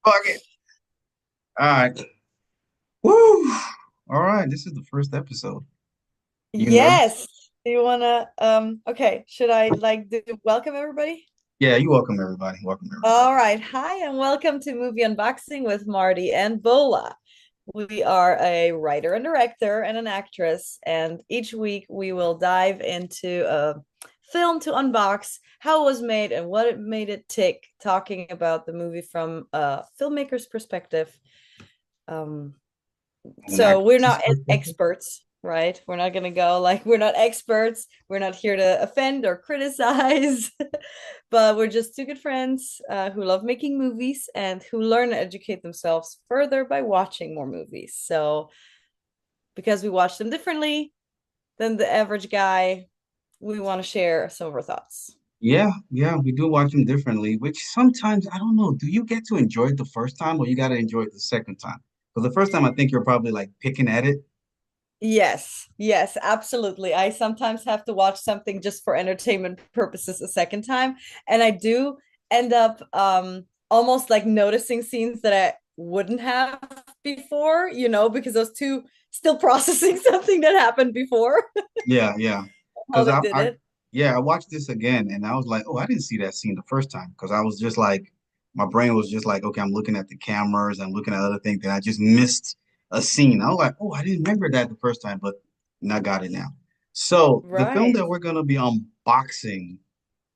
Fuck it. All right. Woo. All right. This is the first episode. You nervous? Yes. Do you wanna okay, should I like do welcome everybody? Yeah, you welcome everybody. Welcome everybody. All right. Hi and welcome to Movie Unboxing with Marty and Bola. We are a writer and director and an actress, and each week we will dive into a film to unbox how it was made and what it made it tick, talking about the movie from a filmmaker's perspective. Um, An So we're actress's not perspective. experts, right? We're not going to go like we're not experts. We're not here to offend or criticize, but we're just two good friends who love making movies and who learn to educate themselves further by watching more movies. So because we watch them differently than the average guy, we want to share some of our thoughts. Yeah, we do watch them differently, which sometimes I don't know. Do you get to enjoy it the first time or you got to enjoy it the second time? Because the first time I think you're probably like picking at it. Yes, yes, absolutely. I sometimes have to watch something just for entertainment purposes a second time, and I do end up almost like noticing scenes that I wouldn't have before, because I was too still processing something that happened before, Yeah. how Because they did it. yeah, I watched this again and I was like, oh, I didn't see that scene the first time because I was just like, my brain was just like, okay, I'm looking at the cameras, I'm looking at other things, and I just missed a scene. I was like, oh, I didn't remember that the first time, but I got it now. So the film Right. that we're gonna be unboxing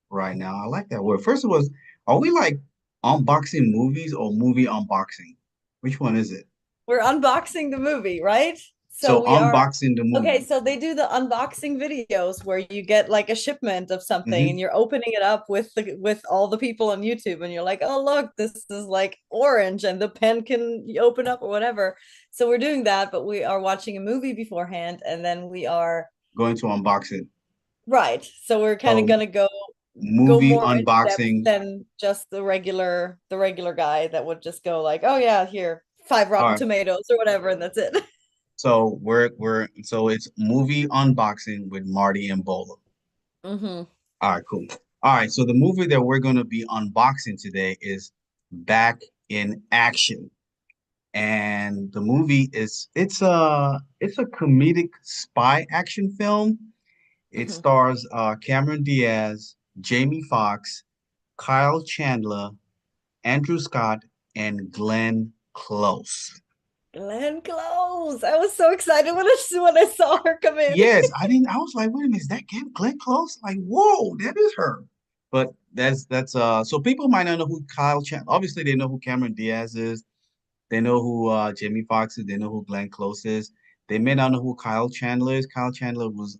right now, I like that word. First of all, are we like unboxing movies or movie unboxing? Which one is it? We're unboxing the movie, right? So So we are unboxing the okay, movie. so they do the unboxing videos where you get like a shipment of something and Hmm. you're opening it up with all the people on YouTube and you're like, "Oh, look, this is like orange and the pen can open up or whatever." So we're doing that, but we are watching a movie beforehand and then we are Going to unbox it. right. So we're kind of So gonna go movie more in depth unboxing. than just the regular guy that would just go like, "Oh yeah, here, five All Rotten right. Tomatoes or whatever," and that's it. So so it's movie unboxing with Marty and Bola. Hmm. All right, cool. All right, so the movie that we're gonna be unboxing today is Back in Action. And the movie is it's a comedic spy action film. It Hmm. stars Cameron Diaz, Jamie Foxx, Kyle Chandler, Andrew Scott, and Glenn Close. Glenn Close. I was so excited when I saw her come in. Yes, I didn't. I was like, wait a minute, is that Glenn Close? Like, whoa, that is her. But that's so people might not know who Kyle Chan. Obviously, they know who Cameron Diaz is. They know who Jamie Foxx is. They know who Glenn Close is. They may not know who Kyle Chandler is. Kyle Chandler was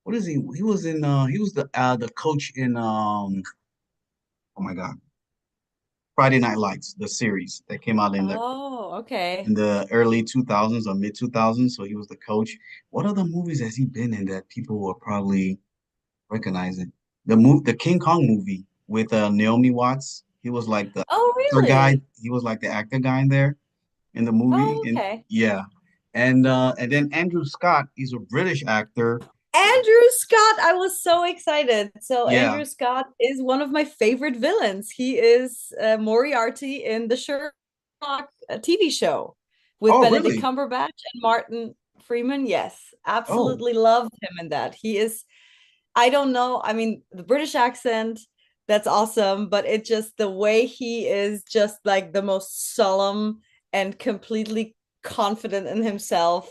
what is he? He was the coach in oh my God, Friday Night Lights, the series that came out Oh, in okay. the early 2000s or mid 2000s. So he was the coach. What other movies has he been in that people will probably recognize it? The King Kong movie with Naomi Watts. He was like the Oh, actor guy. really? He was like the actor guy in there in the movie. Oh, And okay. yeah. And then Andrew Scott, he's a British actor. Andrew Scott, I was so excited. So Yeah. Andrew Scott is one of my favorite villains. He is Moriarty in the Sherlock TV show with Oh, Benedict really? Cumberbatch and Martin Freeman. Yes, Oh, absolutely loved him in that. He is, I don't know, I mean, the British accent, that's awesome, but it just the way he is just like the most solemn and completely confident in himself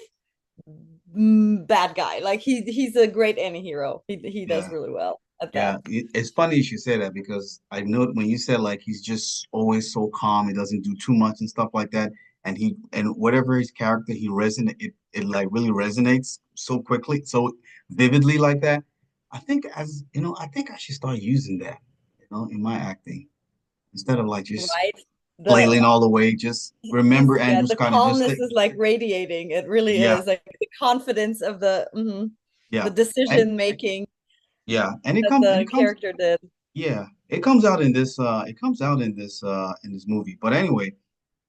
bad guy. Like he's a great anti-hero. He does yeah. really well at Yeah, that. it's funny you should say that because I know when you said like he's just always so calm, he doesn't do too much and stuff like that, and whatever his character he resonate it like really resonates so quickly, so vividly like that. I think as you know, I think I should start using that, in my acting instead of like just Right? flailing The all the way. Just remember Andrew the Scott and just calmness say, is like radiating. It really yeah, is. Like the confidence of the yeah, and decision making yeah, that and the it comes. character did. Yeah, it comes out in this in this movie. But anyway,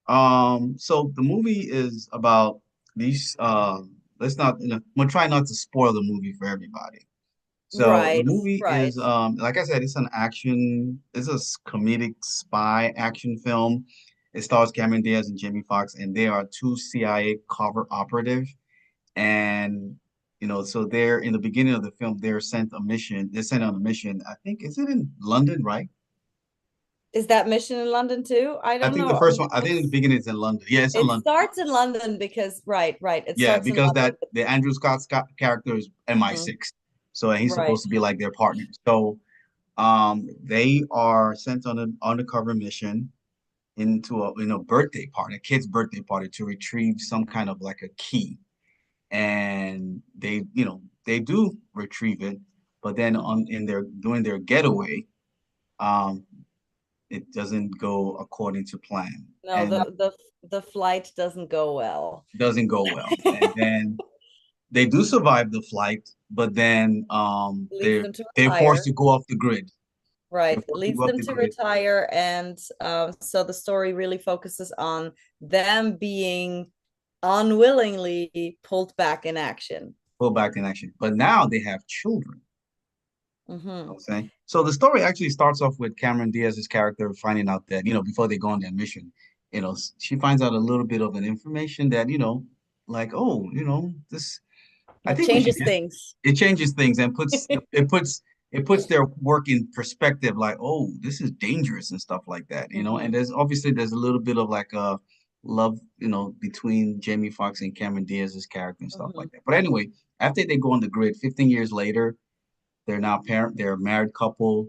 so the movie is about these let's not I'm gonna try not to spoil the movie for everybody. So the Right, movie right. is, like I said, it's an action, it's a comedic spy action film. It stars Cameron Diaz and Jamie Foxx, and they are two CIA cover operative. And so they're in the beginning of the film, they're sent a mission. They're sent on a mission. I think is it in London, right? Is that Mission in London too? I I don't think the know. first one. I think in the beginning it's in London. Yeah, it's in It London. starts in London because right, right. It Yeah, starts in because London. that the Andrew Scott character is Mhm. MI6, so he's Right. supposed to be like their partner. So they are sent on an undercover mission into a birthday party, a kid's birthday party to retrieve some kind of like a key. And they do retrieve it, but then Mhm. on in their doing their getaway, um, it doesn't go according to plan No, and the flight doesn't go well. doesn't go well. And then they do survive the flight, but then Leads them to they're forced retire. to go off the grid. They're Right. forced to Leads go off them the to grid, retire. And so the story really focuses on them being unwillingly pulled back in action. pull back in action. But now they have children. Hmm. I'm saying. So the story actually starts off with Cameron Diaz's character finding out that, before they go on their mission, she finds out a little bit of an information that, like, oh, this, I That think we should changes just, things. it changes things and it puts their work in perspective, like, oh, this is dangerous and stuff like that, and Hmm. there's a little bit of like a love, between Jamie Foxx and Cameron Diaz's character and stuff Hmm. like that. But anyway, after they go on the grid, 15 years later, they're a married couple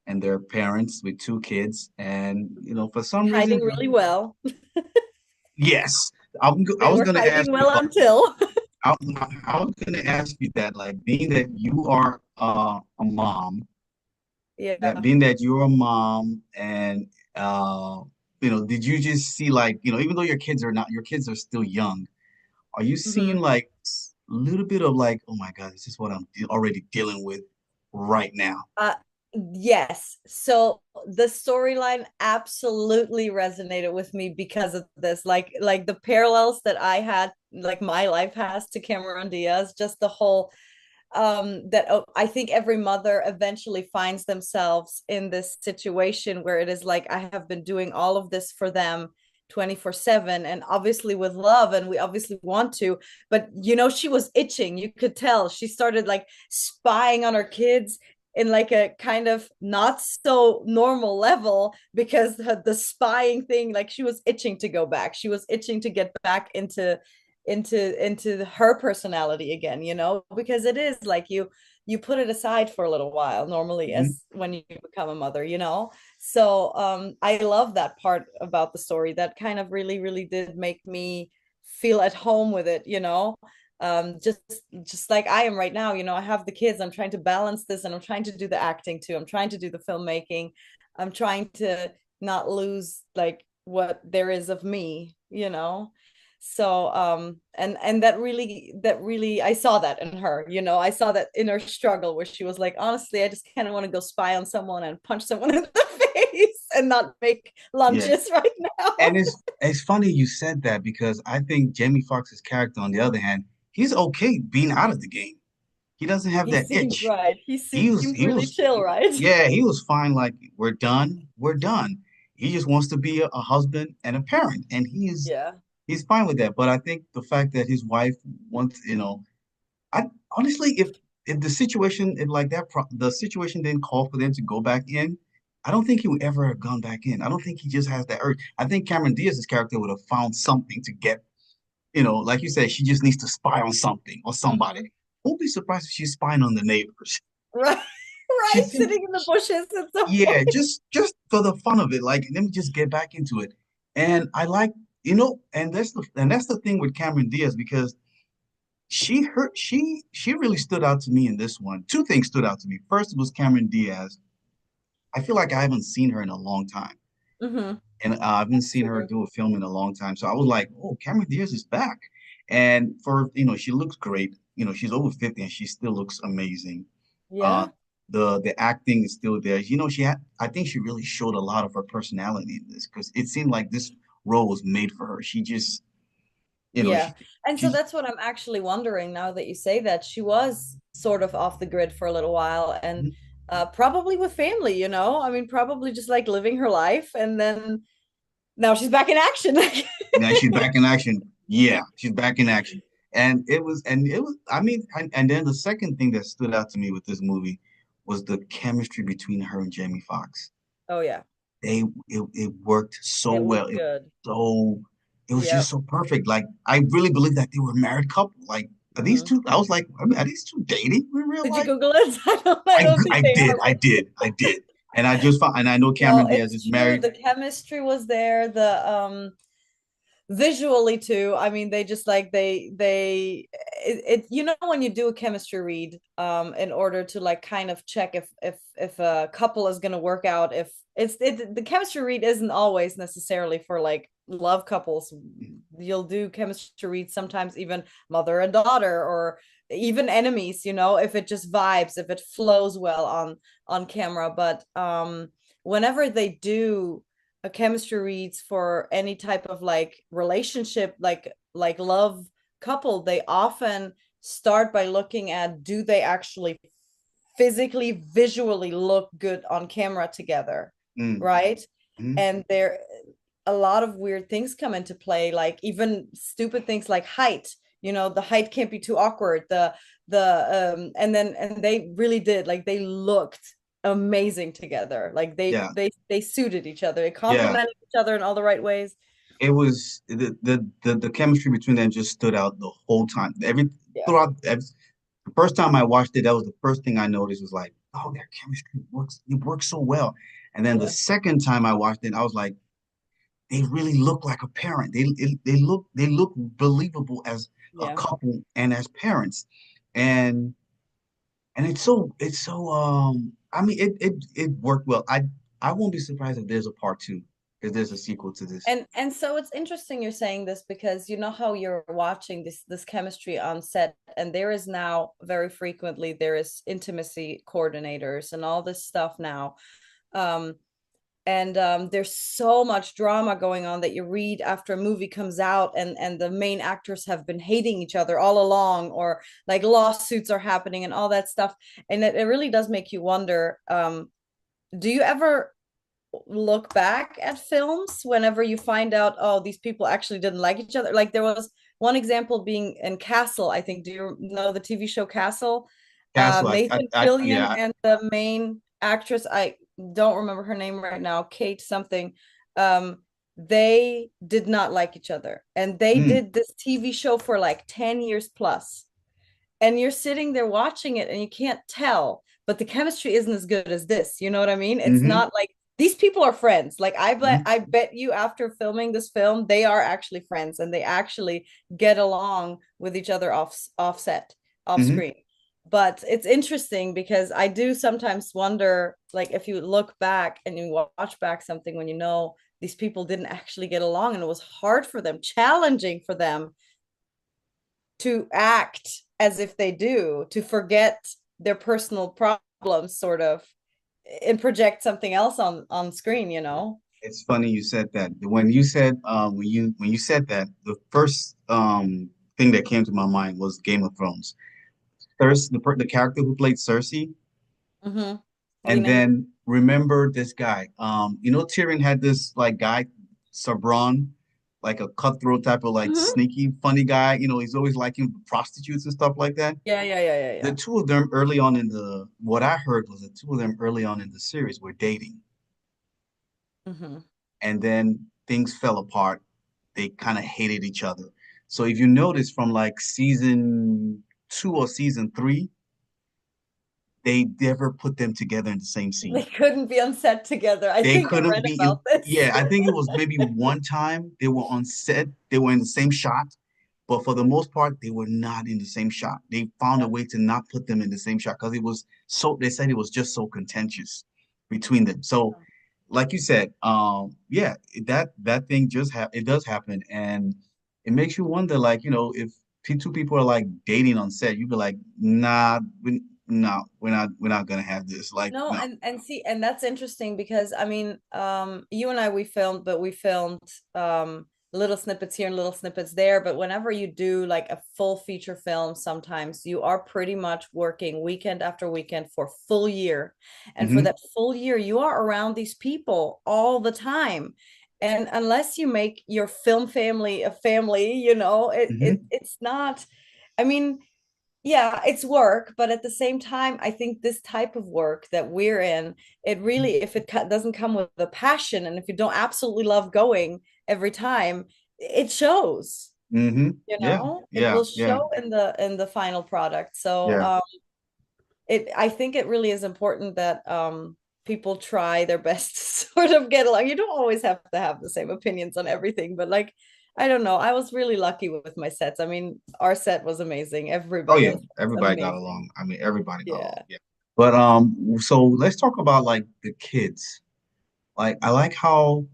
and they're parents with two kids. And for some reason, Hiding really well. yes, I They was were gonna ask hiding you well until. I, I was gonna ask you that, like being that you are a mom, that Yeah. being that you're a mom and uh did you just see, like, even though your kids are still young, are you seeing Hmm. like a little bit of like, oh my God, this is what I'm already dealing with right now? Uh, yes. So the storyline absolutely resonated with me because of this. Like the parallels that I had, like my life has to Cameron Diaz, just the whole that I think every mother eventually finds themselves in this situation where it is like I have been doing all of this for them 24/7 and obviously with love and we obviously want to, but she was itching. You could tell she started like spying on her kids in like a kind of not so normal level because the spying thing, like she was itching to go back. She was itching to get back into her personality again, because it is like you put it aside for a little while normally Mhm. as when you become a mother. So I love that part about the story. That kind of really really did make me feel at home with it. Just like I am right now. I have the kids, I'm trying to balance this and I'm trying to do the acting too, I'm trying to do the filmmaking, I'm trying to not lose like what there is of me. So and that really I saw that in her. I saw that inner struggle where she was like, honestly, I just kind of want to go spy on someone and punch someone in the face and not make Yeah. lunches right And now. it's funny you said that, because I think Jamie Foxx's character, on the other hand, he's okay being out of the game. He doesn't have He that seemed itch. right. He He was seemed he really was chill, right? yeah, he was fine. Like, we're done, we're done. He just wants to be a husband and a parent, and Yeah. he's fine with that. But I think the fact that his wife wants, I honestly, if the situation, if like that, the situation didn't call for them to go back in, I don't think he would ever have gone back in. I don't think he just has that urge. I think Cameron Diaz's character would have found something to get, like you said, she just needs to spy on something or somebody. Hmm. Won't be surprised if she's spying on the neighbors. Right. She Right, seems, sitting in the bushes at some yeah, point. just for the fun of it. Like, let me just get back into it. And I like, and that's the thing with Cameron Diaz, because she really stood out to me in this one. Two things stood out to me. First was Cameron Diaz. I feel like I haven't seen her in a long time, Hmm. and I haven't That's seen her true. do a film in a long time. So I was like, oh, Cameron Diaz is back, and she looks great. She's over 50 and she still looks amazing. Uh, Yeah. the acting is still there. I think she really showed a lot of her personality in this, because it seemed like this role was made for her. She just You know, Yeah. And so she's that's what I'm actually wondering now that you say that. She was sort of off the grid for a little while and probably with family, you know? I mean, probably just like living her life and then now she's back in action. now she's back in action. Yeah, she's back in action. I mean, and then the second thing that stood out to me with this movie was the chemistry between her and Jamie Foxx. Oh yeah. It worked so It was well. good. So it was just Yep. so perfect. Like I really believe that they were a married couple. Like are these Hmm. two? I was like, I mean, are these two dating in real Did you life? Google it? I don't think they are, but I did, and I just found, and I know no, Cameron Diaz is it's true. married. The chemistry was there. The visually too. I mean, they just like you know when you do a chemistry read in order to like kind of check if a couple is going to work out, if the chemistry read isn't always necessarily for like love couples. You'll do chemistry reads sometimes even mother and daughter or even enemies, you know, if it just vibes, if it flows well on camera. But whenever they do a chemistry reads for any type of like relationship, like love couple, they often start by looking at, do they actually physically visually look good on camera together, Mm, right? mm, And there a lot of weird things come into play, like even stupid things like height. You know, the height can't be too awkward. And they really did, like they looked amazing together. Like yeah, they suited each other. They yeah. complemented each other in all the right ways. It was the chemistry between them just stood out the whole time. Yeah. The first time I watched it, that was the first thing I noticed was like, oh, their chemistry works. It works so well. And then the Yeah. second time I watched it, I was like, they really look like a parent. They look believable as a Yeah. couple and as parents. And it's so I mean it worked well. I won't be surprised if there's a part two, if there's a sequel to this. And so it's interesting you're saying this because you know how you're watching this chemistry on set, and there is now very frequently there is intimacy coordinators and all this stuff now. Um, and there's so much drama going on that you read after a movie comes out, and the main actors have been hating each other all along, or like lawsuits are happening and all that stuff. And it really does make you wonder, do you ever look back at films whenever you find out, oh, these people actually didn't like each other? Like there was one example being in Castle, I think. Do you know the TV show Castle? Castle, Nathan Fillion yeah. and the main actress, I don't remember her name right now, Kate something. They did not like each other, and they Mm, did this TV show for like 10 years plus, and you're sitting there watching it and you can't tell, but the chemistry isn't as good as this, you know what I mean? It's mm-hmm, not like these people are friends. Like mm-hmm, I bet you after filming this film they are actually friends and they actually get along with each other offset, off mm-hmm. screen. But it's interesting because I do sometimes wonder, like if you look back and you watch back something when you know these people didn't actually get along and it was hard for them, challenging for them to act as if they do, to forget their personal problems, sort of, and project something else on screen, you know? It's funny you said that. When you said when you said that, the first thing that came to my mind was Game of Thrones. Cersei, the character who played Cersei, Mm-hmm. and Lena Headey. then remember this guy. You know, Tyrion had this like guy, Sabron, like a cutthroat type of like Mm-hmm. sneaky, funny guy. You know, he's always liking prostitutes and stuff like that. The Yeah. two of them early on in what I heard was the two of them early on in the series were dating, Mm-hmm. and then things fell apart. They kind of hated each other. So if you notice from like season two or season three, they never put them together in the same They scene. couldn't be on set together. I They think I couldn't read be in, about this. yeah, I think it was maybe one time they were on set, they were in the same shot, but for the most part, they were not in the same shot. They found a Yeah. way to not put them in the same shot because it was so, they said it was just so contentious between them. So, like you said, yeah, that thing just it does happen, and it makes you wonder, like, you know, if two people are like dating on set, you'd be like, nah, no, we're not gonna have this. Like, No, no. and see, and that's interesting because I mean, you and I we filmed, but we filmed little snippets here and little snippets there. But whenever you do like a full feature film, sometimes you are pretty much working weekend after weekend for full year. And for Hmm. that full year, you are around these people all the time. And unless you make your film family a family, Hmm. it's not, I mean, yeah, it's work, but at the same time, I think this type of work that we're in, it really, if it doesn't come with a passion and if you don't absolutely love going every time, it shows, Hmm. Yeah, it yeah, will yeah, show in the final product. So yeah. I think it really is important that people try their best to sort of get along. You don't always have to have the same opinions on everything, but like I don't know, I was really lucky with my sets. I mean, our set was amazing. Oh Everybody yeah, on set was everybody got amazing. along. I mean, everybody got along. Yeah. Yeah. But so let's talk about like the kids. Like I like how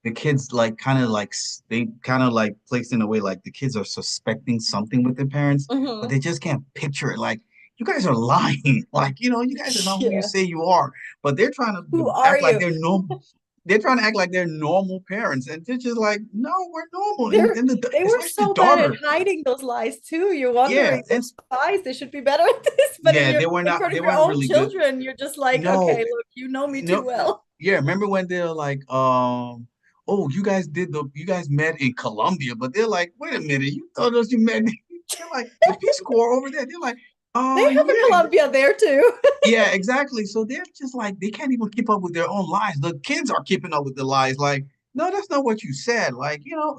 the kids like kind of like they kind of like placed in a way like the kids are suspecting something with their parents, but Hmm. they just can't picture it. Like you guys are lying. Like, you guys are not who you Yeah. say you are, but they're trying Who to are act like you? they're normal. They're trying to act like they're normal parents, and they're just like, no, we're normal. And, They're and they were especially the so bad at daughter, hiding those lies too. You're yeah, wondering and those spies, they should be better at this. But yeah, they were in not, front they of your weren't own really good. children, you're just like, No, okay, look, you know me too no, well. yeah. Remember when they're like, oh, you guys met in Colombia, but they're like, wait a minute, you told us you met. They're like the Peace Corps over there. They're like, They have a yeah, Columbia there too. yeah, exactly. So they're just like they can't even keep up with their own lies. The kids are keeping up with the lies. Like, no, that's not what you said. Like, Yeah.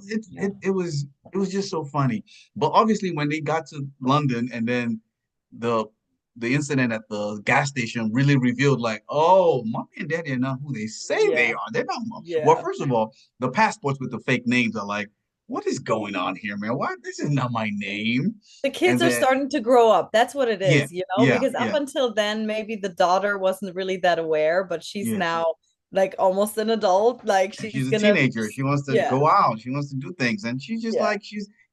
it was just so funny. But obviously, when they got to London, and then the the incident at the gas station really revealed, like, oh, mommy and daddy are not who they say they Yeah. are. They're not. Well, Yeah. first of all, the passports with the fake names are like, what is going on here, man? Why this is not my name? The And kids are then starting to grow up. That's what it yeah, is, yeah, because up yeah. until then, maybe the daughter wasn't really that aware, but she's Yeah. now like almost an adult. Like And she's she's a gonna, teenager. She wants to yeah, go out. She wants to do things. And she's just yeah. like,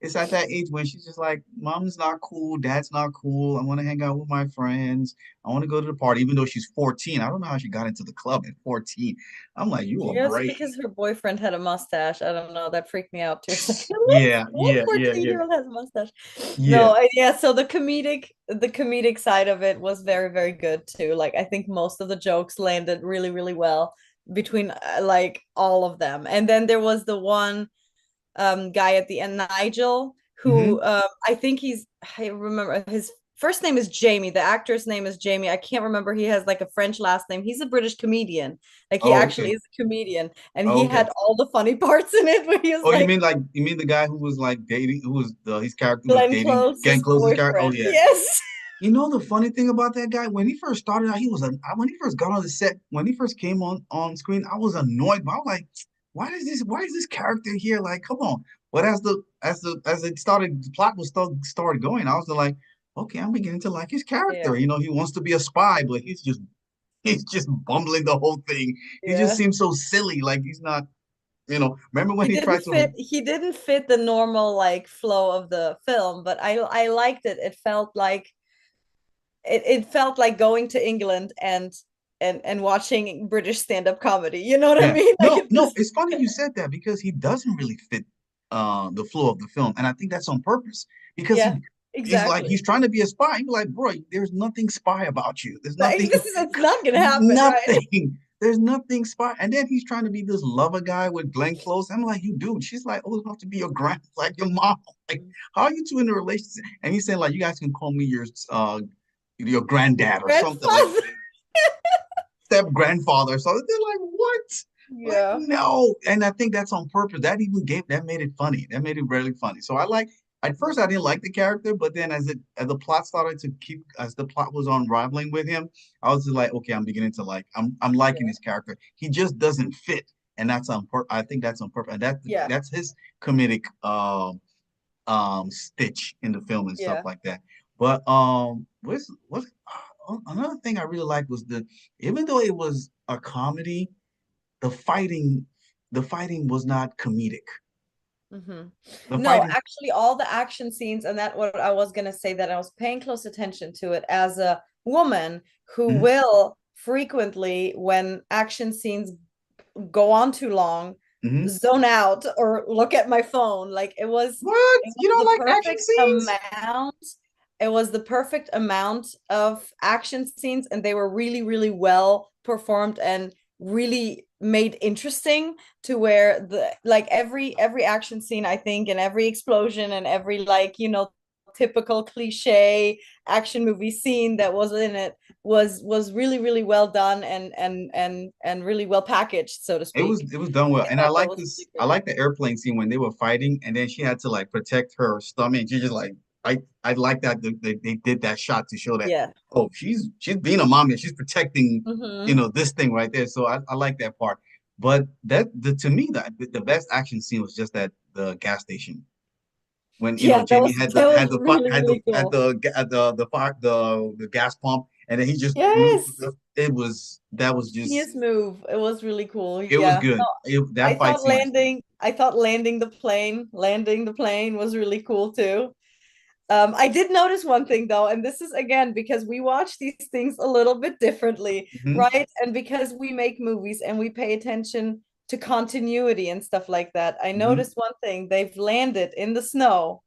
it's at that age when she's just like, mom's not cool. Dad's not cool. I want to hang out with my friends. I want to go to the party, even though she's 14. I don't know how she got into the club at 14. I'm like, you are Just brave. because her boyfriend had a mustache. I don't know. That freaked me out too. It's like, Yeah, what yeah, yeah, yeah, 14-year-old has a mustache? yeah. No, yeah, so the comedic side of it was very, very good too. Like I think most of the jokes landed really, really well between like all of them. And then there was the one guy at the end, Nigel, Hmm. who I think I remember his first name is Jamie. The actor's name is Jamie. I can't remember. He has like a French last name. He's a British comedian. Like he Oh, actually okay. is a comedian, and Oh, he okay. had all the funny parts in it where he was Oh, like you mean the guy who was like dating, who was his character was Glenn dating Glenn Close's Close's character? Oh, boyfriend. yeah. Yes. You know the funny thing about that guy, when he first started out, when he first got on the set, when he first came on screen, I was annoyed, but I was like, why is this character here? Like, come on. But as it started, the plot was started going, I was like, okay, I'm beginning to like his character. Yeah. He wants to be a spy, but he's just bumbling the whole thing. He just Yeah. seems so silly, like he's not, remember when he tried to He didn't fit the normal like flow of the film, but I liked it. It felt like going to England and watching British stand-up comedy. You know what I yeah. mean? Like No, it no, just it's funny you said that because he doesn't really fit the flow of the film. And I think that's on purpose because yeah, he's like exactly. he's trying to be a spy. He's like, bro, there's nothing spy about you. There's Like nothing, this is it's not gonna happen, right? nothing. There's nothing spy. And then he's trying to be this lover guy with Glenn Close. I'm like, you dude, she's like old enough to be your like your mom. Like, how are you two in a relationship? And he's saying, like, you guys can call me your granddad or something like Grandfather. step grandfather. So they're like, what? Like, Yeah, no. And I think that's on purpose. That made it funny. That made it really funny. So at first I didn't like the character, but then as the plot started to keep as the plot was unraveling with him, I was just like, okay, I'm beginning to like I'm liking yeah, his character. He just doesn't fit. And that's on purpose. I think that's on purpose. And yeah, that's his comedic stitch in the film and stuff yeah. like that. But what's another thing I really liked was the even though it was a comedy, the fighting the fighting was not comedic. Hmm. The No, fighting. actually, all the action scenes, and that what I was gonna say that I was paying close attention to it as a woman who Mhm. will frequently, when action scenes go on too long, Hmm. zone out or look at my phone. Like What? it You was don't the like action perfect scenes? amount. It was the perfect amount of action scenes, and they were really, really well performed and really made interesting to where the like every action scene, I think, and every explosion and every like, typical cliche action movie scene that was in it was really, really well done and really well packaged, so to speak. It was done well. I And I thought that like was this. really I great. like the airplane scene when they were fighting, and then she had to like protect her stomach. And she just like I like that they did that shot to show that, Yeah. oh, she's being a mommy and she's protecting, Hmm. this thing right there. So I like that part. But that the to me the best action scene was just at the gas station when Yeah, that Jamie was that was really, had the really cool. at the fire the gas pump, and then he just blew. Yes. It was that was Genius just move. It was really cool. it was Yeah. good. That fight scene was good. I thought landing the plane was really cool too. I did notice one thing though, and this is again because we watch these things a little bit differently, Hmm. right? And because we make movies and we pay attention to continuity and stuff like that. I Hmm. noticed one thing. They've landed in the snow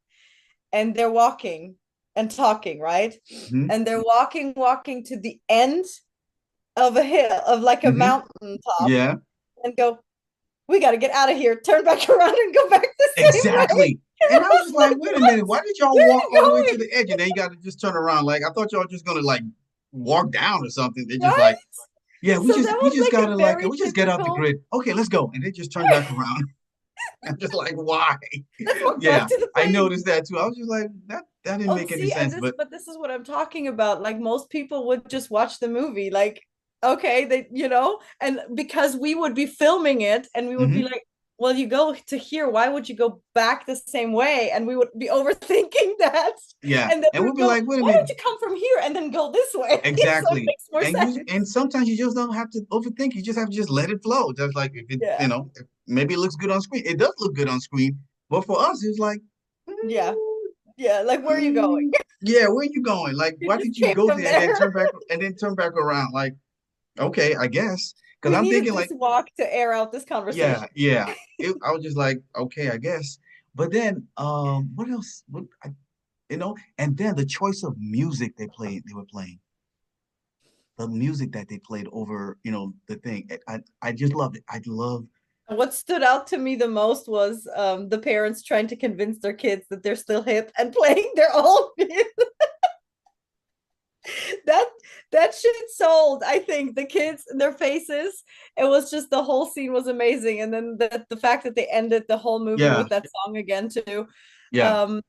and they're walking and talking, right? Hmm. And they're walking to the end of a hill, of like a Hmm. mountain top, Yeah, and go, we got to get out of here, turn back around and go back the same way. exactly. And And I I was was just like, like, wait a minute, what? why did y'all Where are walk you all the way to going? the edge and then you got to just turn around? Like I thought y'all just gonna like walk down or something. They're just Right? like, yeah, So that we was just like gotta a like very we just get off the typical, grid. Okay, let's go. And they just turn back around. I'm just like, why? let's walk back Yeah, to the I plane. noticed that too. I was just like, that didn't Oh, make any see, and sense. But this is what I'm talking about. Like most people would just watch the movie, like, okay, and because we would be filming it and we would be mhm, like, well, you go to here, why would you go back the same way? And we would be overthinking that. yeah, And then and we we'll would be go, like, wait a why minute, don't you come from here and then go this way? So it exactly. makes more And sense. sometimes you just don't have to overthink. You just have to just let it flow. Just like if it, Yeah. maybe it looks good on screen. It does look good on screen, but for us, it's like, Yeah. Yeah. Like, where are you going? yeah, where are you going? Like, You why just did you came go from there and then there. turn back around? Like, okay, I guess. Because We I'm needed thinking this like, walk to air out this yeah, conversation. yeah. I was just like, okay, I guess. But then, what else? And then the choice of music they were playing, the music that they played over, the thing. I just loved it. I love, What stood out to me the most was the parents trying to convince their kids that they're still hip and playing their own music. that that shit sold. I think the kids, their faces, it was just the whole scene was amazing, and then the fact that they ended the whole movie yeah, with that song again too. yeah. Um,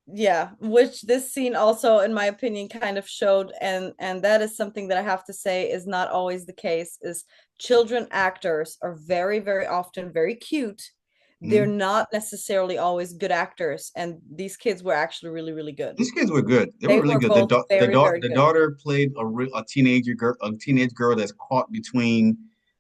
yeah, which this scene also, in my opinion, kind of showed, and that is something that I have to say is not always the case, is children actors are very, very often very cute. They're Mhm. not necessarily always good actors, and these kids were actually really, really good. These kids were good. They were They really were good. both very, very The good. daughter played a teenage girl that's caught between,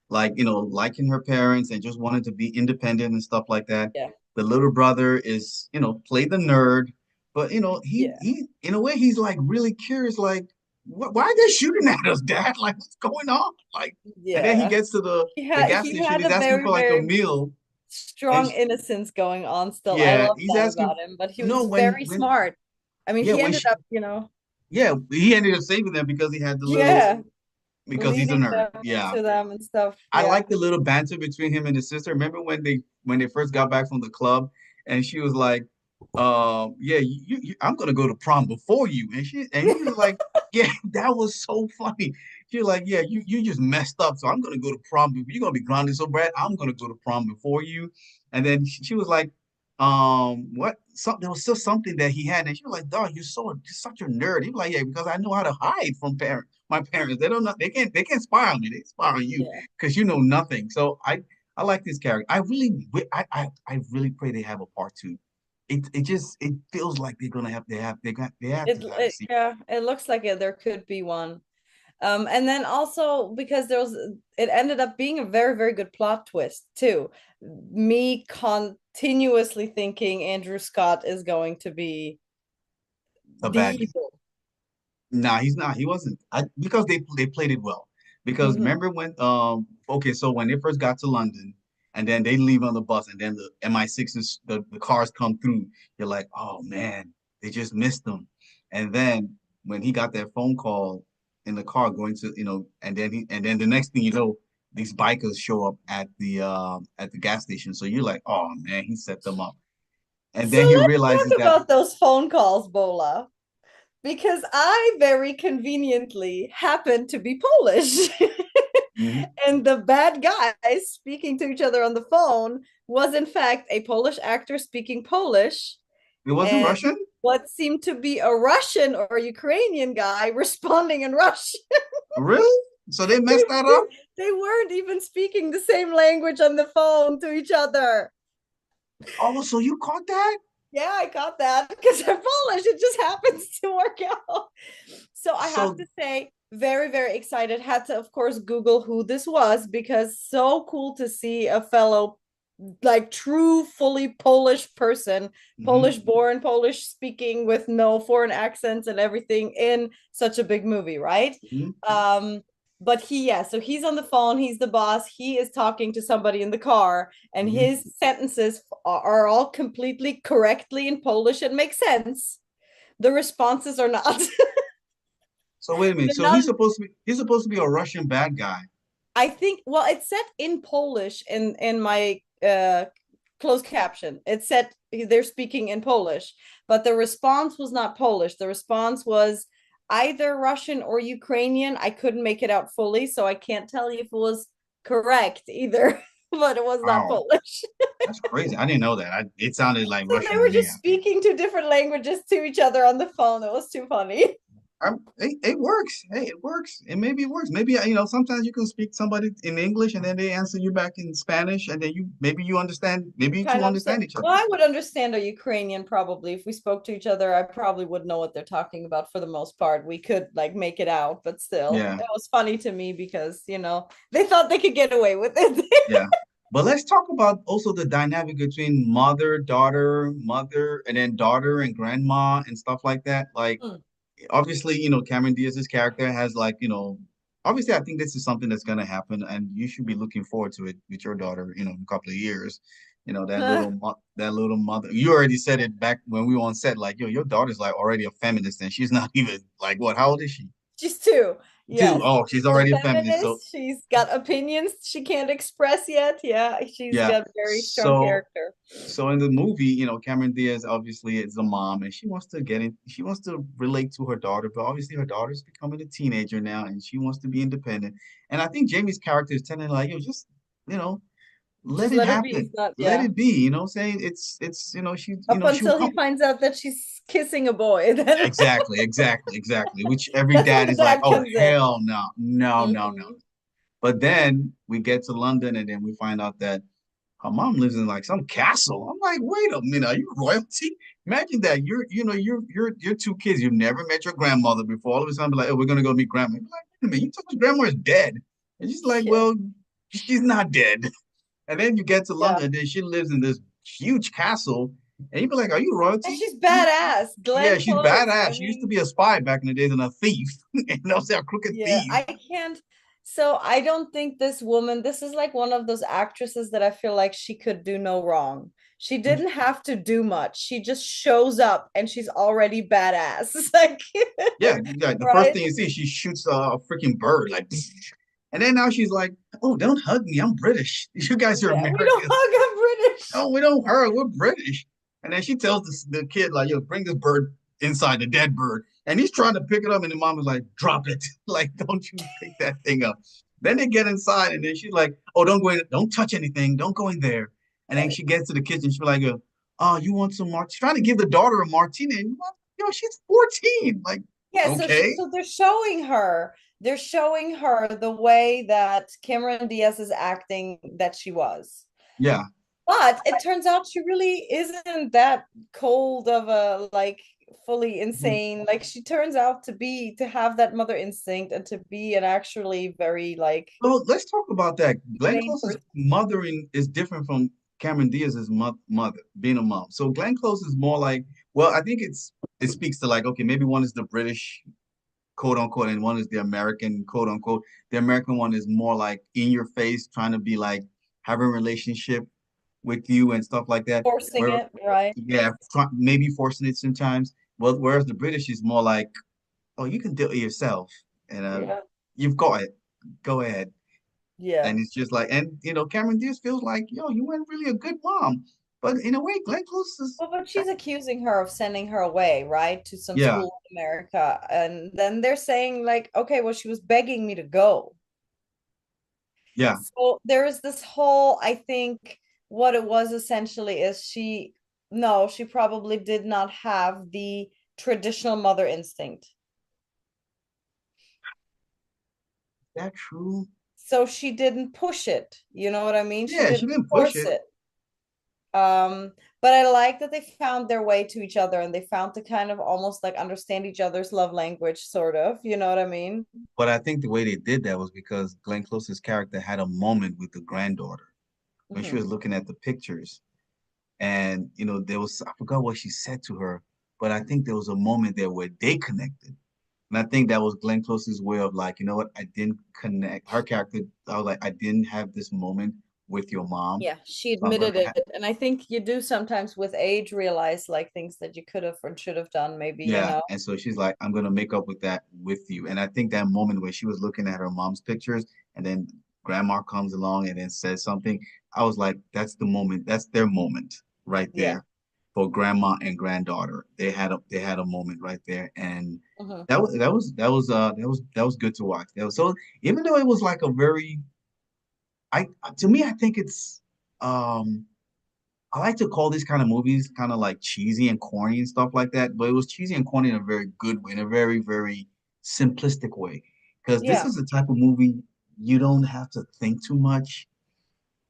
like, liking her parents and just wanted to be independent and stuff like that. Yeah, The little brother is, played the nerd, but yeah, he in a way he's like really curious, like, why are they shooting at us, Dad? Like, what's going on? Like, and then he yeah. gets to the gas He station. had He's a asking for very, like a very meal, and strong innocence going on still. I yeah, love he's that asking. about him, but he No, was very smart. I mean, yeah, he when ended she, up, yeah, he ended up saving them because he had the little yeah, because he's a leading nerd. them Yeah. to them and stuff. I Yeah. like the little banter between him and his sister. Remember when they first got back from the club and she was like, yeah, I'm gonna go to prom before you. And he was like, yeah, that was so funny. She was like, yeah, you just messed up. So I'm gonna go to prom. You're gonna be grounded so bad. I'm gonna go to prom before you. And then she was like, what? There was still something that he had, and she was like, dog, you're such a nerd. He was like, yeah, because I know how to hide from my parents. They don't know they can't spy on me. They spy on you Yeah. because you know nothing. So I like this character. I really pray they have a part two. It feels like they're gonna have they have to have a sequel. Yeah, it looks like there could be one. And then also because it ended up being a very, very good plot twist too. Me continuously thinking Andrew Scott is going to be A the bad guy. evil. Nah, he's not. He wasn't. Because they played it well. Because Hmm. remember when okay, so when they first got to London and then they leave on the bus, and then the MI6s, the cars come through. You're like, oh man, they just missed them. And then when he got that phone call in the car going to, and then the next thing you know, these bikers show up at the gas station. So you're like, oh man, he set them up. And So then he let's realizes talk that about those phone calls, Bola, because I very conveniently happen to be Polish. mhm, And the bad guys speaking to each other on the phone was, in fact, a Polish actor speaking Polish, it wasn't and Russian, what seemed to be a Russian or Ukrainian guy responding in Russian. really? So they they, messed that they, up. they weren't even speaking the same language on the phone to each other. Oh, so you caught that? Yeah, I got that because they're Polish. It just happens to work out. So I have So to say, very, very excited. Had to, of course, Google who this was because so cool to see a fellow, like true, fully Polish person, mhm, Polish born, Polish speaking with no foreign accents and everything in such a big movie, right? mhm, But yeah, so he's on the phone, he's the boss, he is talking to somebody in the car, and mhm. his sentences are all completely correctly in Polish and make sense. The responses are not. So wait a minute. They're So not. he's supposed to be a Russian bad guy. I think, well, it's set in Polish in my closed caption. It said they're speaking in Polish, but the response was not Polish. The response was either Russian or Ukrainian. I couldn't make it out fully, so I can't tell you if it was correct either, but it was not Wow, Polish. that's crazy. I didn't know that. It sounded like So they Russian to were me. just speaking two different languages to each other on the phone. It was too funny. It works. Hey, it works. And maybe it works. Maybe sometimes you can speak to somebody in English and then they answer you back in Spanish and then you understand. Maybe you two Kind of understand. understand each other. Well, I would understand a Ukrainian probably. If we spoke to each other, I probably would know what they're talking about for the most part. We could like make it out, but still, Yeah, it was funny to me because, they thought they could get away with it. yeah. But let's talk about also the dynamic between mother, daughter, mother, and then daughter and grandma and stuff like that. Like Mm. obviously, Cameron Diaz's character has like, obviously I think this is something that's gonna happen and you should be looking forward to it with your daughter, in a couple of years. That little mother. You already said it back when we were on set, like, yo, your daughter's like already a feminist and she's not even like what, how old is she? She's two. Two. Yes. Oh, she's She's a already a feminist. So feminist. She's got opinions she can't express yet. Yeah, she's yeah. got a very strong So character. So in the movie, Cameron Diaz obviously is a mom and she wants to she wants to relate to her daughter, but obviously her daughter's becoming a teenager now and she wants to be independent. And I think Jamie's character is telling her like, yo, just, you know, let Just it let her be. happen. It's not, Let yeah. it be, saying Up she'll until he come. finds out that she's kissing a boy. Then Exactly. Which every that's when dad the is like, dad oh comes in. hell no, no, no, no. Mhm. But then we get to London and then we find out that her mom lives in like some castle. I'm like, wait a minute, are you royalty? Imagine that you're two kids. You've never met your grandmother before. All of a sudden, be like, oh, we're gonna go meet grandma. You're like, wait a minute, you told us grandma is dead, and she's like, Yeah. well, she's not dead. And then you get to Yeah. London, and then she lives in this huge castle, and you be like, are you And royalty? she's badass. Yeah, Glenn she's Close. badass. I She used to mean, be a spy back in the days and a thief, a crooked yeah, thief. I can't. So I don't think this woman, this is like one of those actresses that I feel like she could do no wrong. She didn't have to do much. She just shows up and she's already badass. Like, Yeah, yeah. The first right? thing you see, she shoots a freaking bird, like, and then now she's like, "Oh, don't hug me. I'm British. You guys are Yeah, we don't Americans. hug a British. No, we don't hug. We're British." And then she tells the kid, like, "Yo, bring this bird inside the dead bird." And he's trying to pick it up, and the mom is like, "Drop it. Like, don't you pick that thing up." Then they get inside, and then she's like, "Oh, don't go in. Don't touch anything. Don't go in there." And then Right. she gets to the kitchen. She's like, "Oh, you want some martini?" She's trying to give the daughter a martini. And, she's 14. Like, Yeah, so okay. they're showing her the way that Cameron Diaz is acting that she was. Yeah. But it turns out she really isn't that cold of a like fully Mhm. insane. Like she turns out to have that mother instinct and to be an actually very like Well, let's talk about that. Glenn sane Close's person. mothering is different from Cameron Diaz's mother, being a mom. So Glenn Close is more like, well, I think it speaks to like, okay, maybe one is the British quote unquote, and one is the American quote unquote. The American one is more like in your face, trying to be like having a relationship with you and stuff like that. Forcing Where it, right? yeah, maybe forcing it sometimes. Well, whereas the British is more like, oh, you can do it yourself, and Yeah. you've got it. Go ahead. Yeah. And it's just like, and Cameron Diaz feels like, yo, you weren't really a good mom. But in a way, Glenn Close is, Well, but she's accusing her of sending her away, right, to some yeah, school in America. And then they're saying, like, okay, well, she was begging me to go. yeah, So there is this whole, I think what it was essentially is no, she probably did not have the traditional mother instinct. that true? So she didn't push it. You know what I mean? She Yeah, she didn't didn't push force it, it. But I like that they found their way to each other and they found to kind of almost like understand each other's love language, sort of. You know what I mean? but I think the way they did that was because Glenn Close's character had a moment with the granddaughter when she Hmm. was looking at the pictures, and there was I forgot what she said to her, but I think there was a moment there where they connected. And I think that was Glenn Close's way of like, you know what, I didn't connect her character. I was like, I didn't have this moment with your mom. Yeah, she So I'm gonna admitted it. And I think you do sometimes with age realize like things that you could have or should have done, maybe, you yeah. know? And so she's like, I'm gonna make up with that with you. And I think that moment when she was looking at her mom's pictures and then grandma comes along and then says something, I was like, that's the moment, that's their moment right Yeah. there for grandma and granddaughter. They had a moment right there. And Hmm. that was good to watch. That was so even though it was like a very I to me, I think it's um I like to call these kind of movies kind of like cheesy and corny and stuff like that, but it was cheesy and corny in a very good way, in a very, very simplistic way. Because this Yeah. is the type of movie you don't have to think too much.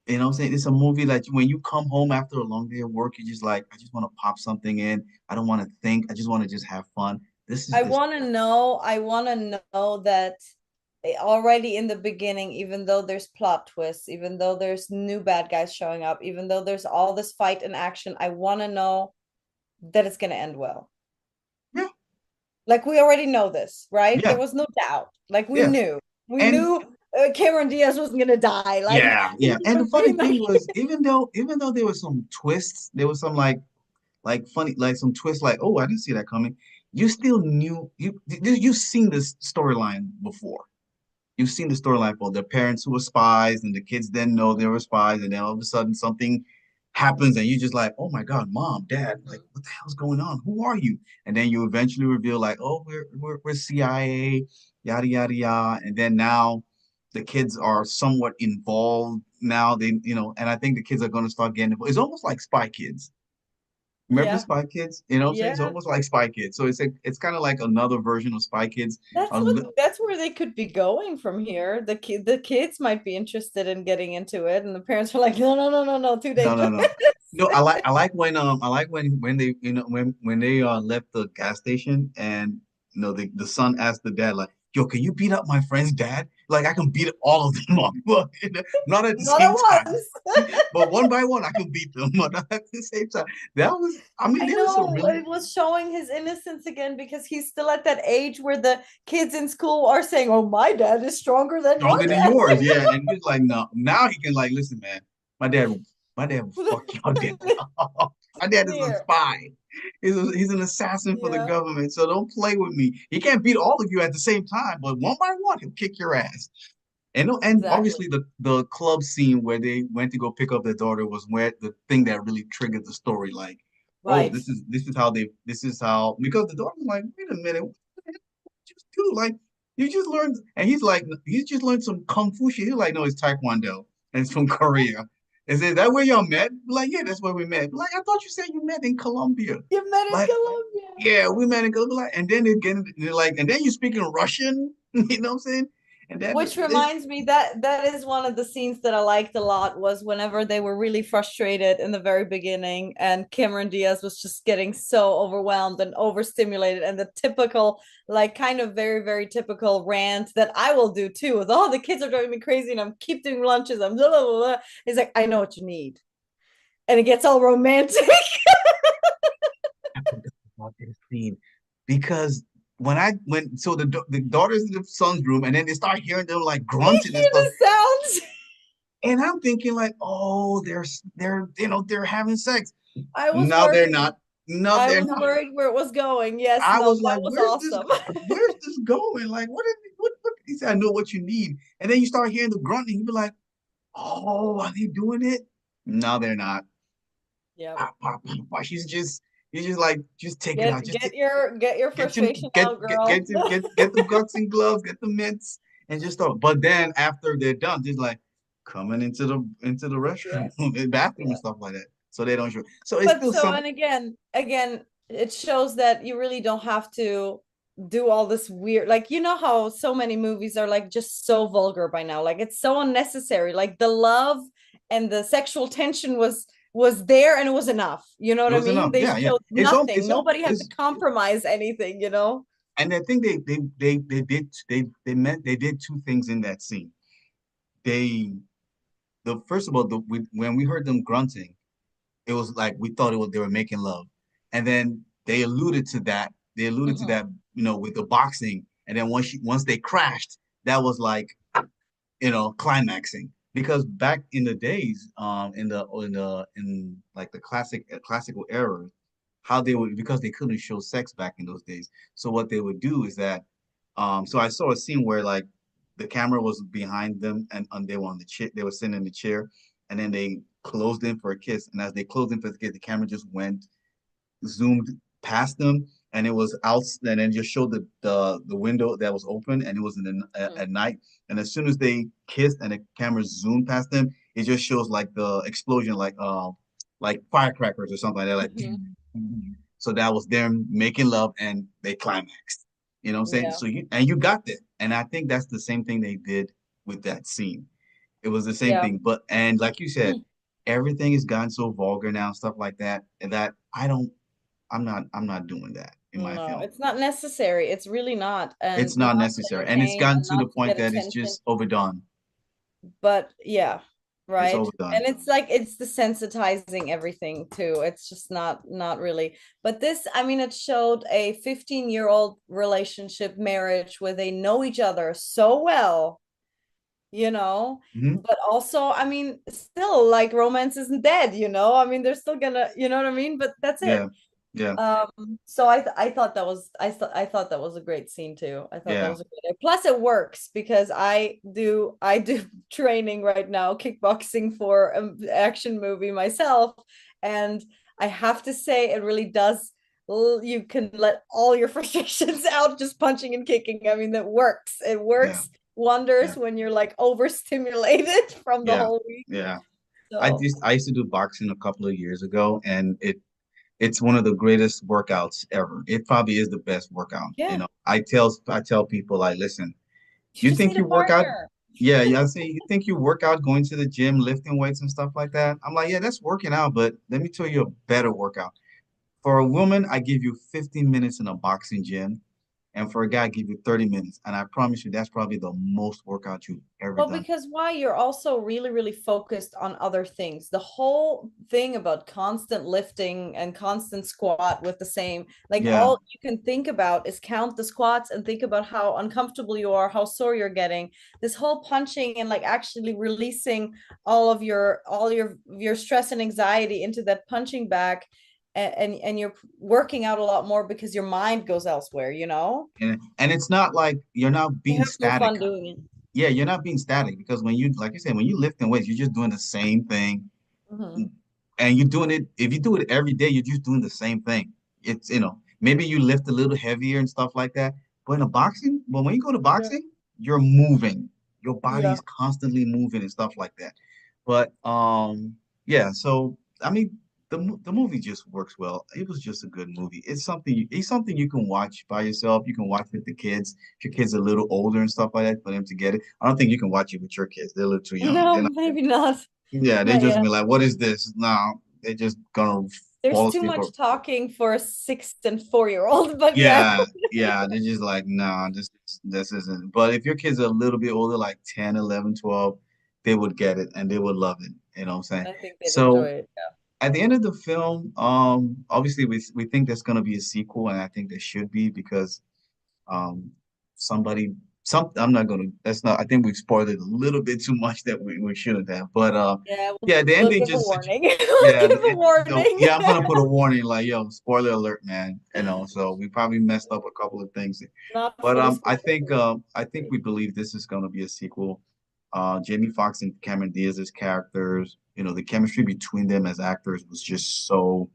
You know what I'm saying? It's a movie that when you come home after a long day of work, you're just like, I just want to pop something in. I don't want to think. I just want to just have fun. This is this. I want to know that already in the beginning, even though there's plot twists, even though there's new bad guys showing up, even though there's all this fight and action, I want to know that it's going to end well. Yeah, Like we already know this, right? yeah, There was no doubt. Like we yeah. knew. We And knew Cameron Diaz wasn't going to die. Like, yeah, you yeah. know And what the I funny mean? thing Like, was, even though there were some twists, there was some like funny, like some twist, like, oh, I didn't see that coming. You still knew you've seen this storyline before. You've seen the storyline for the parents who were spies, and the kids didn't know they were spies, and then all of a sudden something happens, and you're just like, oh my God, mom, dad, like, what the hell's going on? Who are you? And then you eventually reveal, like, oh, we're CIA, yada yada yada, and then now the kids are somewhat involved now. And I think the kids are going to start getting involved. It's almost like Spy Kids. Remember yeah, Spy Kids? You know what I'm saying? It's yeah. almost like Spy Kids. So it's kind of like another version of Spy Kids. That's A what li- that's where they could be going from here. The kids might be interested in getting into it, and the parents are like, no, no, no, no, no, too no, no, dangerous. no. No, I like when they when they left the gas station, and the son asked the dad, like, yo, can you beat up my friend's dad? Like, I can beat all of them up. Well, not at the Not at same time, once. but one by one I can beat them, but not at the same time. That was, I mean, I there was some know really it was showing his innocence again because he's still at that age where the kids in school are saying, "Oh, my dad is stronger than your stronger than dad." yours, yeah. And he's like, no, now he can like, listen, man, my dad, my dad will fuck your dad up. My dad is a Here. spy. He's an assassin for the Yeah, government. So don't play with me. He can't beat all of you at the same time, but one by one, he'll kick your ass. And exactly. obviously the club scene where they went to go pick up their daughter was where the thing that really triggered the story. Like, oh, Right. this is how because the daughter was like, wait a minute, what the heck did you just do? Like, you just learned, and he's just learned some kung fu shit. He's like, no, it's taekwondo, and it's from Korea. Is it that where y'all met? Like, yeah, that's where we met. Like, I thought you said you met in Colombia. You met in Like, Colombia. yeah, we met in Colombia. Like, and then again, they're like, and then you're speaking Russian. You know what I'm saying? And then Which reminds me that that is one of the scenes that I liked a lot was whenever they were really frustrated in the very beginning and Cameron Diaz was just getting so overwhelmed and overstimulated and the typical like kind of very very typical rant that I will do too with all the kids are driving me crazy and I'm keep doing lunches I'm blah, blah, blah, blah. It's like I know what you need and it gets all romantic. I forgot about this scene because the daughters in the son's room, and then they start hearing them like You grunting and hear stuff. the sounds. And I'm thinking like, oh, they're having sex. I was No, they're worried. not. No, I they're was not. worried where it was going. Yes, I no, was that like, was awesome. where's this going? Like, what? He said, I know what you need. And then you start hearing the grunting. You be like, oh, are they doing it? No, they're not. Yep. Pop, pop, pop, pop. He's just like, just take it out. Get your Get your frustration out, girl. get the guts and gloves, get the mitts, and just start. But then after they're done, just like coming into the Yeah. restroom, the bathroom and Yeah. stuff like that. So they don't show. So it's But still so, some and again, it shows that you really don't have to do all this weird, like, you know how so many movies are like just so vulgar by now. Like it's so unnecessary. Like the love and the sexual tension was there and it was enough. You know it what I was mean? enough. They Yeah, yeah. showed nothing. It's all Nobody had to it's compromise anything, you know? and I think they did two things in that scene. They the first of all when we heard them grunting, it was like we thought it was they were making love, and then they alluded to that. They alluded to Hmm. that, with the boxing, and then once they crashed, that was like climaxing. Because back in the days, in like the classical era, how they would because they couldn't show sex back in those days. So what they would do is that, so I saw a scene where like the camera was behind them and they were on the chair, they were sitting in the chair, and then they closed in for a kiss, and as they closed in for the kiss, the camera just went zoomed past them, and it was out, and then just showed the window that was open, and it was at night. And as soon as they kissed and the camera zoomed past them, it just shows like the explosion, like firecrackers or something like that, like. Hmm. So that was them making love, and they climaxed. You know what I'm saying? Yeah. So you got that, and I think that's the same thing they did with that scene. It was the same Yeah. thing, but and like you said, everything has gotten so vulgar now, stuff like that, and that I don't I'm not doing that in my No, film. it's not necessary. It's really not. It's And not not to necessary. And it's entertain gotten and to the not to point get that it's attention. just overdone. But yeah, It's right. overdone. And it's like it's desensitizing everything too. It's just not really. But this, I mean, it showed a 15-year-old relationship marriage where they know each other so well, you know. Hmm. But also, I mean, still like romance isn't dead, you know. I mean, they're still gonna, you know what I mean? But that's it. Yeah. Yeah. So I thought that was I thought that was a great scene too. I thought that Yeah. was a great. Plus, it works because I do training right now, kickboxing for an action movie myself, and I have to say it really does. You can let all your frustrations out just punching and kicking. I mean, that works. It Yeah. works wonders Yeah. when you're like overstimulated from the Yeah. whole week. Yeah. So I used to do boxing a couple of years ago, and it's one of the greatest workouts ever. It probably is the best workout. yeah, I tell people like, listen, you you just think need a you work out? partner. Yeah, yeah. I say you think you work out going to the gym, lifting weights and stuff like that. I'm like, yeah, that's working out, but let me tell you a better workout. For a woman, I give you 15 minutes in a boxing gym, and for a guy, I give you 30 minutes. And I promise you, that's probably the most workout you've ever Well, done. because why you're also really, really focused on other things. The whole thing about constant lifting and constant squat with the same, like Yeah, all you can think about is count the squats and think about how uncomfortable you are, how sore you're getting. This whole punching and like actually releasing all your stress and anxiety into that punching bag, and you're working out a lot more because your mind goes elsewhere, you know? and it's not like you're not You being have more static. fun doing it. Yeah, you're not being static because when you, like you said, when you lifting weights, you're just doing the same thing, Mhm. and you're doing it. If you do it every day, you're just doing the same thing. It's maybe you lift a little heavier and stuff like that. But when you go to Yeah. boxing, you're moving. Your Yeah. body's constantly moving and stuff like that. But yeah. So I mean, the movie just works well. It was just a good movie. It's something you can watch by yourself. You can watch with the kids. If your kids are a little older and stuff like that, for them to get it. I don't think you can watch it with your kids. They're a little too young. No, maybe not. Yeah, they Not just yet. be like, "What is this?" No, they're just gonna There's fall too asleep. much talking for a 6 and 4-year-old, but yeah. Yeah, yeah, they're just like, "No, this isn't." But if your kids are a little bit older, like 10, 11, 12, they would get it and they would love it. You know what I'm saying? I think they'd enjoy So it. at the end of the film, obviously we think there's gonna be a sequel, and I think there should be because um somebody some I'm not gonna that's not I think we spoiled it a little bit too much that we shouldn't have. But Yeah, yeah, the we'll ending give a just warning. We'll yeah, give a warning. yeah, I'm gonna put a warning like, yo, spoiler alert, man. So we probably messed up a couple of things. Not But fully I think spoilery. we believe this is gonna be a sequel. Jamie Foxx and Cameron Diaz's characters, the chemistry between them as actors was just so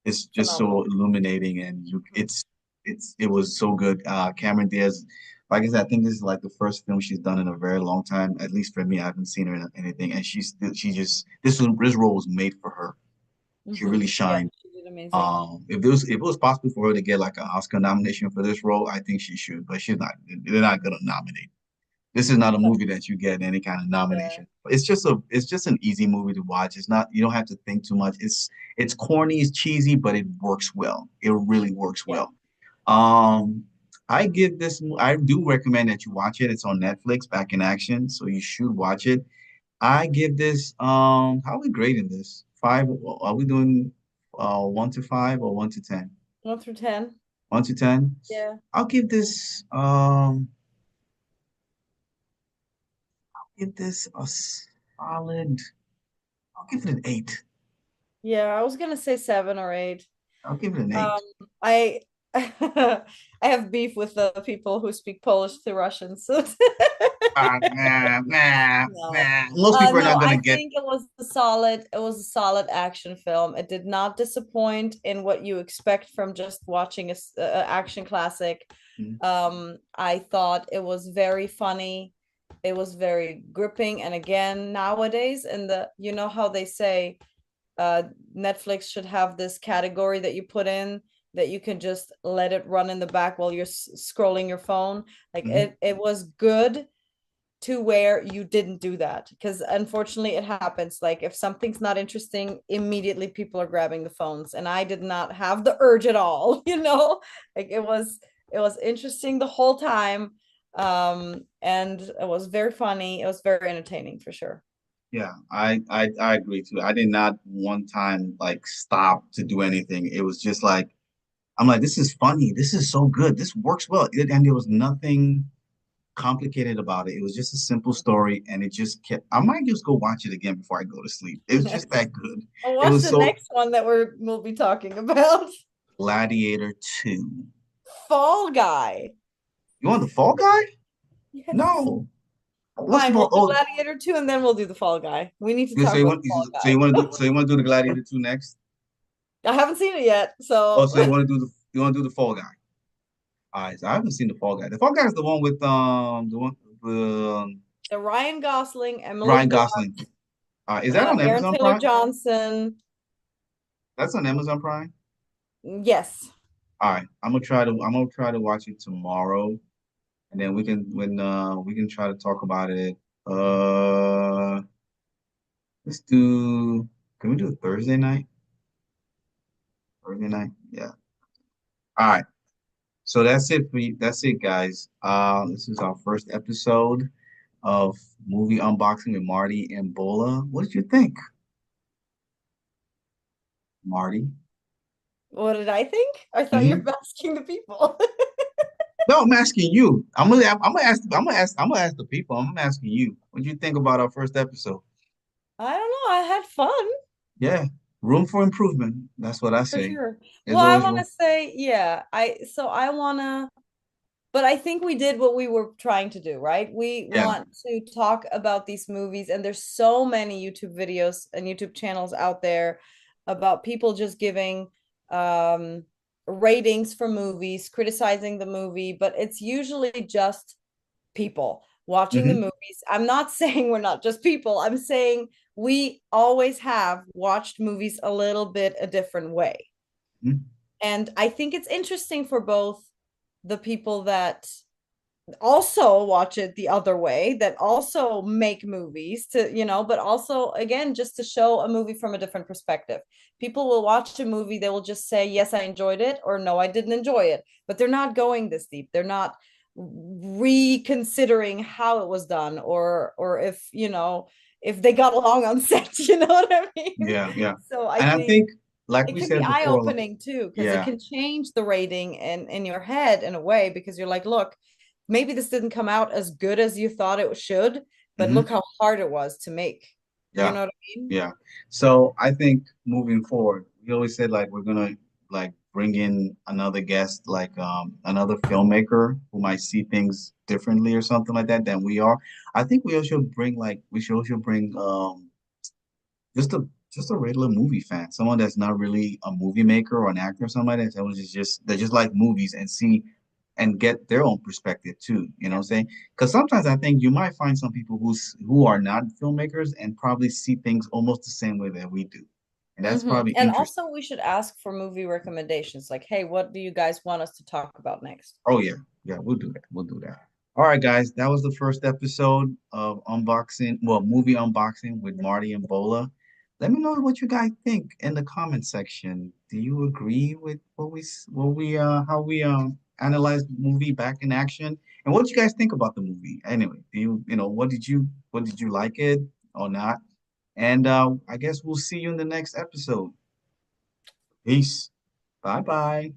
it's just so Phenomenal. illuminating, and it was so good. Cameron Diaz, like I said, I think this is like the first film she's done in a very long time. At least for me, I haven't seen her in anything, and she just this role was made for her. She really Yeah, shined. she did amazing. If it was possible for her to get like an Oscar nomination for this role, I think she should, but she's not. They're not gonna nominate. This is not a movie that you get any kind of Yeah, nomination. It's just an easy movie to watch. It's not you don't have to think too much. It's corny, it's cheesy, but it works well. It really works yeah. well. I do recommend that you watch it. It's on Netflix, Back in Action, so you should watch it. I give this how are we grading this? Five, are we doing 1 to 5 or 1 to 10? 1 through 10. 1 to 10? Yeah. I'll give this a solid I'll give it an 8. Yeah, I was gonna say 7 or 8. I'll give it an 8. I I have beef with the people who speak Polish to Russians. So Nah, nah, no. nah. Most people are No, not gonna I get. think it was a solid action film. It did not disappoint in what you expect from just watching a action classic. Mhm, I thought it was very funny. It was very gripping. And again, nowadays, you know how they say uh Netflix should have this category that you put in that you can just let it run in the back while you're scrolling your phone. Like mhm. it was good to where you didn't do that because unfortunately it happens. Like if something's not interesting, immediately people are grabbing the phones, and I did not have the urge at all. Like it was interesting the whole time, and it was very funny. It was very entertaining for sure. Yeah, I agree too. I did not one time like stop to do anything. It was just like I'm like, this is funny. This is so good. This works well. And there was nothing complicated about it. It was just a simple story, and it just kept. I might just go watch it again before I go to sleep. It was just that good. I'll It watch was the so next one that we'll be talking about. Gladiator 2. Fall Guy. You want the Fall Guy? Yes. No. What's the Fine, we'll Fall? do Oh, Gladiator 2 and then we'll do the Fall Guy. We need to so talk you about want the Fall Guy. so you want to do the Gladiator 2 next? I haven't seen it yet, Oh, so so you want to do the Fall Guy? All right, so I haven't seen the Fall Guy. The Fall Guy is the one with the the Ryan Gosling, Emily Ryan Blunt, Gosling. Is that on Aaron Amazon Taylor Prime? Johnson. That's on Amazon Prime. Yes. All right, I'm gonna try to watch it tomorrow, and then we can try to talk about it. Uh, let's do. Can we do it Thursday night? Thursday night? Yeah. All right. So that's it for you. That's it, guys. This is our first episode of movie unboxing with Marty and Bola. What did you think, Marty? What did I think? I thought you Hmm. were asking the people. No, I'm asking you. I'm gonna ask the people. I'm asking you. What did you think about our first episode? I don't know. I had fun Yeah, room for improvement. That's what I for say. sure. Well, There's I always want to room. say, yeah, I want to, but I think we did what we were trying to do, right? We Yeah. want to talk about these movies, and there's so many YouTube videos and YouTube channels out there about people just giving um ratings for movies, criticizing the movie, but it's usually just people watching the Hmm. movies. I'm not saying we're not just people. I'm saying we always have watched movies a little bit a different way. And I think it's interesting for both the people that also watch it the other way, that also make movies but also again just to show a movie from a different perspective. People will watch a movie, they will just say yes, I enjoyed it, or no, I didn't enjoy it, but they're not going this deep. They're not reconsidering how it was done, or if they got along on set. You know what I mean? Yeah, yeah. So I And I think think, like it we can be said before, eye-opening too, because it yeah, can change the rating in your head in a way, because you're like, look, maybe this didn't come out as good as you thought it should, but Hmm. look how hard it was to make. You Yeah, know what I mean? yeah. So I think moving forward, we always said like we're gonna like bring in another guest, like another filmmaker who might see things differently or something like that than we are. I think we should also bring just a regular movie fan, someone that's not really a movie maker or an actor or something like that. Someone just they just like movies and see and get their own perspective too. You know what I'm saying? Because sometimes I think you might find some people who are not filmmakers and probably see things almost the same way that we do, and that's probably And interesting. also, we should ask for movie recommendations. Like, hey, what do you guys want us to talk about next? Oh yeah, yeah, we'll do that. We'll do that. All right, guys, that was the first episode of movie unboxing with Marty and Bola. Let me know what you guys think in the comment section. Do you agree with what we how we analyzed the movie Back in Action? And what do you guys think about the movie? Anyway, do you know what did you like it or not? And I guess we'll see you in the next episode. Peace. Bye bye.